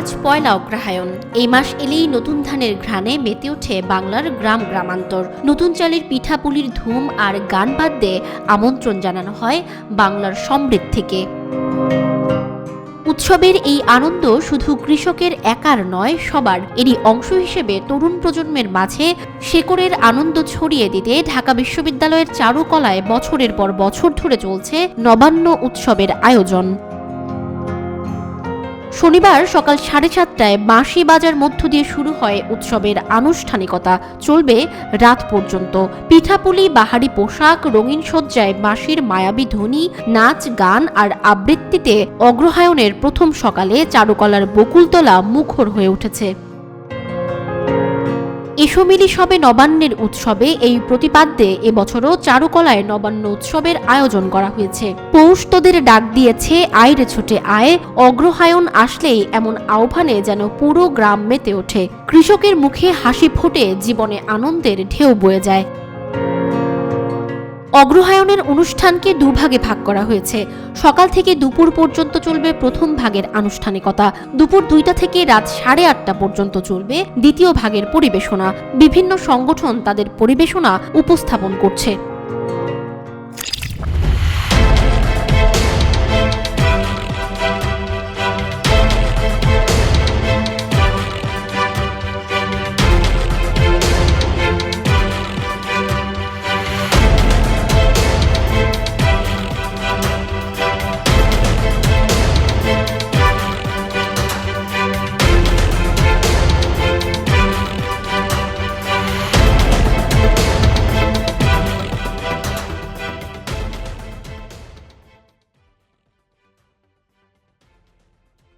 আজ পয়লা অগ্রহায়ণ। এই মাস এলেই নতুন ধানের ঘ্রাণে মেতে ওঠে বাংলার গ্রাম গ্রামান্তর। নতুন চালের পিঠাপুলির ধুম আর গান বাদ্যে আমন্ত্রণ জানানো হয় বাংলার সমৃদ্ধিকে। উৎসবের এই আনন্দ শুধু কৃষকের একার নয়, সবার। এরই অংশ হিসেবে তরুণ প্রজন্মের মাঝে শেকড়ের আনন্দ ছড়িয়ে দিতে ঢাকা বিশ্ববিদ্যালয়ের চারুকলায় বছরের পর বছর ধরে চলছে নবান্ন উৎসবের আয়োজন। শনিবার সকাল 7:30টায় বাঁশি বাজার মধ্য দিয়ে শুরু হয় উৎসবের আনুষ্ঠানিকতা, চলবে রাত পর্যন্ত। পিঠাপুলি, বাহারি পোশাক, রঙিন সজ্জায় বাঁশির মায়াবী ধ্বনি, নাচ, গান আর আবৃত্তিতে অগ্রহায়ণের প্রথম সকালে চারুকলার বকুলতলা মুখর হয়ে উঠেছে। এসো মিলি সবে নবান্নের উৎসবে এই প্রতিপাদ্যে এবছরও চারুকলায় নবান্ন উৎসবের আয়োজন করা হয়েছে। পৌষ তোদের ডাক দিয়েছে আয় রে ছোটে আয়। অগ্রহায়ণ আসলেই এমন আহ্বানে যেন পুরো গ্রাম মেতে ওঠে। কৃষকের মুখে হাসি ফোটে, জীবনে আনন্দের ঢেউ বয়ে যায়। অগ্রহায়ণের অনুষ্ঠানকে দুভাগে ভাগ করা হয়েছে। সকাল থেকে দুপুর পর্যন্ত চলবে প্রথম ভাগের আনুষ্ঠানিকতা। দুপুর 2টা থেকে রাত 8:30 পর্যন্ত চলবে দ্বিতীয় ভাগের পরিবেশনা। বিভিন্ন সংগঠন তাদের পরিবেশনা উপস্থাপন করছে।